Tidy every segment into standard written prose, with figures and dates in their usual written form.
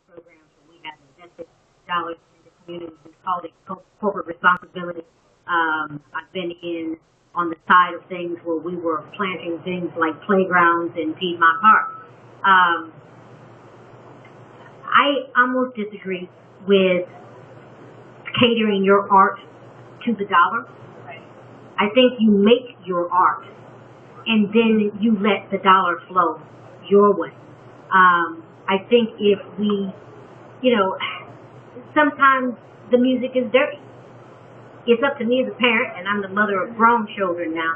programs where we have invested dollars in the community. We call it corporate responsibility. I've been on the side of things where we were planting things like playgrounds in Piedmont Park. I almost disagree with catering your art to the dollar. I think you make your art and then you let the dollar flow your way. I think if we, sometimes the music is dirty. It's up to me as a parent, and I'm the mother of grown children now,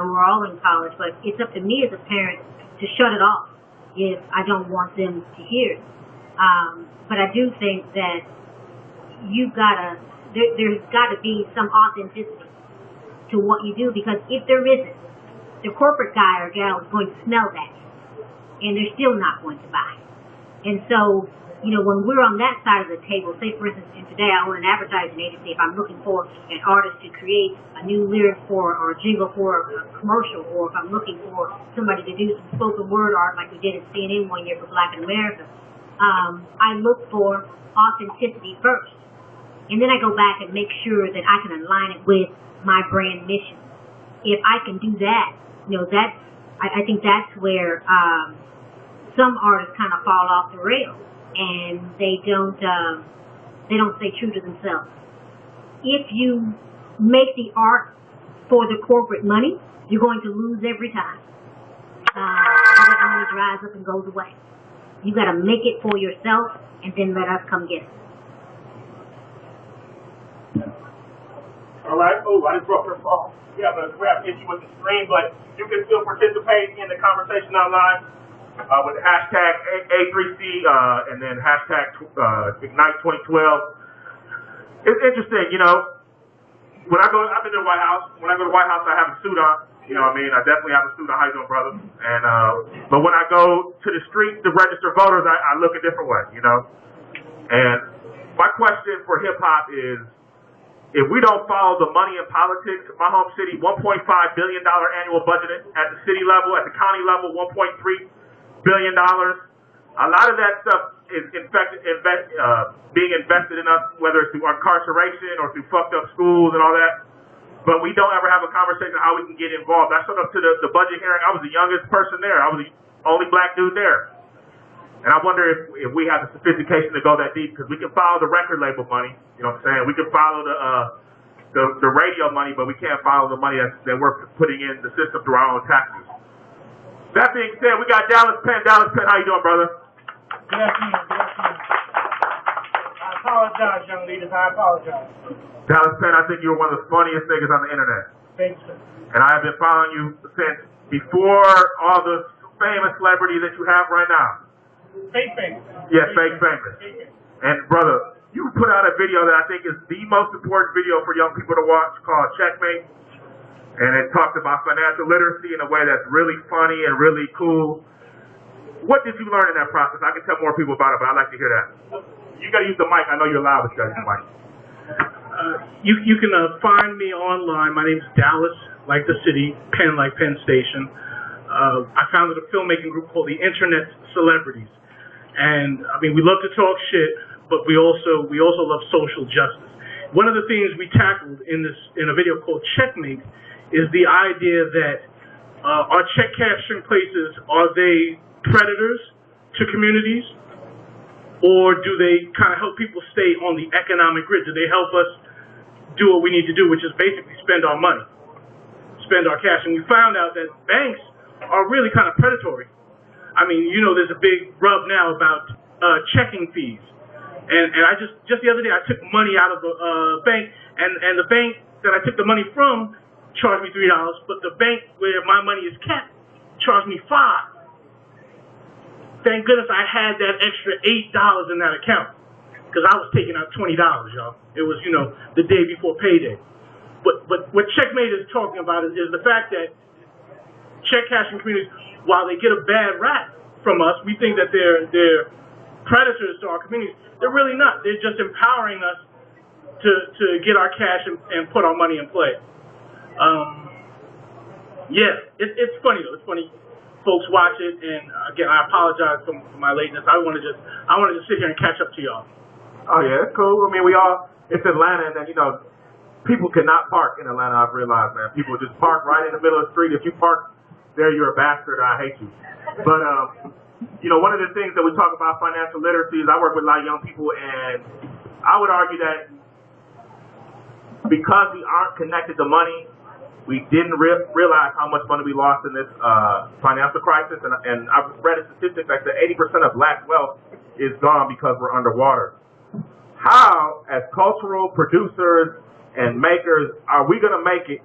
who are all in college, but it's up to me as a parent to shut it off if I don't want them to hear it. But I do think that there's got to be some authenticity to what you do, because if there isn't, the corporate guy or gal is going to smell that, and they're still not going to buy. And so, when we're on that side of the table, say for instance, today I own an advertising agency. If I'm looking for an artist to create a new lyric for or a jingle for a commercial, or if I'm looking for somebody to do some spoken word art like we did at CNN one year for Black in America, I look for authenticity first. And then I go back and make sure that I can align it with my brand mission. If I can do that, I think that's where some artists kind of fall off the rails, and they don't stay true to themselves. If you make the art for the corporate money, you're going to lose every time. That money dries up and goes away. You got to make it for yourself, and then let us come get it. All right. Oh, I just broke her phone. We have an issue with the screen, but you can still participate in the conversation online with the hashtag A3C and then hashtag Ignite 2012. It's interesting, when I've been to the White House. When I go to the White House, I have a suit on. I definitely have a suit on. How you doing, brother? And but when I go to the street to register voters, I look a different way, And my question for hip hop is, if we don't follow the money in politics, my home city, $1.5 billion annual budget at the city level, at the county level, $1.3 billion. A lot of that stuff is being invested in us, whether it's through incarceration or through fucked up schools and all that. But we don't ever have a conversation on how we can get involved. I showed up to the budget hearing. I was the youngest person there. I was the only black dude there. And I wonder if we have the sophistication to go that deep, because we can follow the record label money. You know what I'm saying? We can follow the radio money, but we can't follow the money that we're putting in the system through our own taxes. That being said, we got Dallas Penn. Dallas Penn, how you doing, brother? Good afternoon. I apologize, young leaders. I apologize. Dallas Penn, I think you're one of the funniest niggas on the internet. Thanks, sir. And I have been following you since before all the famous celebrity that you have right now. Fake famous. Yeah, fake famous. And brother, you put out a video that I think is the most important video for young people to watch, called Checkmate. And it talks about financial literacy in a way that's really funny and really cool. What did you learn in that process? I can tell more people about it, but I'd like to hear that. You got to use the mic. I know you're loud, but you got to use the mic. You can find me online. My name's Dallas, like the city, Penn, like Penn Station. I founded a filmmaking group called the Internet Celebrities. And we love to talk shit, but we also love social justice. One of the things we tackled in a video called Checkmate is the idea that our check cashing places, are they predators to communities, or do they kind of help people stay on the economic grid? Do they help us do what we need to do, which is basically spend our money, spend our cash? And we found out that banks are really kind of predatory. There's a big rub now about checking fees. And I just the other day I took money out of the bank, and the bank that I took the money from charged me $3, but the bank where my money is kept charged me $5. Thank goodness I had that extra $8 in that account, because I was taking out $20, y'all. It was, the day before payday. But what Checkmate is talking about is the fact that check cashing communities, while they get a bad rap from us, we think that they're predators to our communities. They're really not. They're just empowering us to get our cash and put our money in play. It's funny though. It's funny. folks watch it. And again, I apologize for my lateness. I wanted to just sit here and catch up to y'all. Oh yeah, it's cool. I mean, it's Atlanta, and then, people cannot park in Atlanta, I've realized, man. People just park right in the middle of the street. If you park there, you're a bastard, I hate you. But, one of the things that we talk about financial literacy is I work with a lot of young people, and I would argue that because we aren't connected to money, we didn't realize how much money we lost in this financial crisis. And I've read a statistic that said 80% of black wealth is gone because we're underwater. How, as cultural producers and makers, are we going to make it,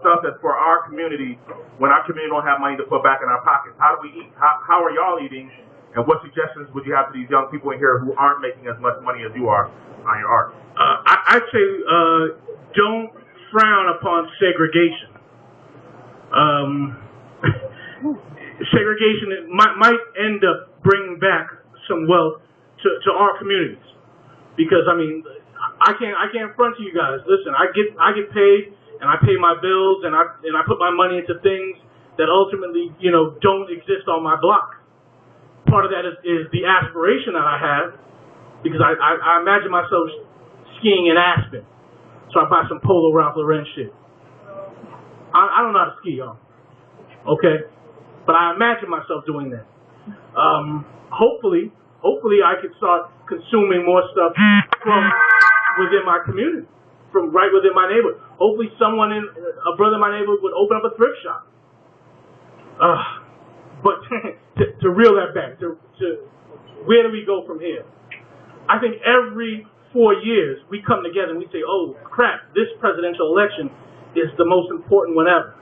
stuff that's for our community when our community don't have money to put back in our pockets? How do we eat? How are y'all eating? And what suggestions would you have to these young people in here who aren't making as much money as you are on your art? I'd say don't frown upon segregation. Segregation might end up bringing back some wealth to our communities, because I can't front to you guys. Listen, I get paid, and I pay my bills, and I put my money into things that ultimately don't exist on my block. Part of that is the aspiration that I have, because I imagine myself skiing in Aspen, so I buy some Polo Ralph Lauren shit. I don't know how to ski, y'all. Okay, but I imagine myself doing that. Hopefully I could start consuming more stuff from within my community, from right within my neighborhood. Hopefully a brother in my neighborhood would open up a thrift shop. But to reel that back, to where do we go from here? I think every 4 years we come together and we say, oh crap, this presidential election is the most important one ever.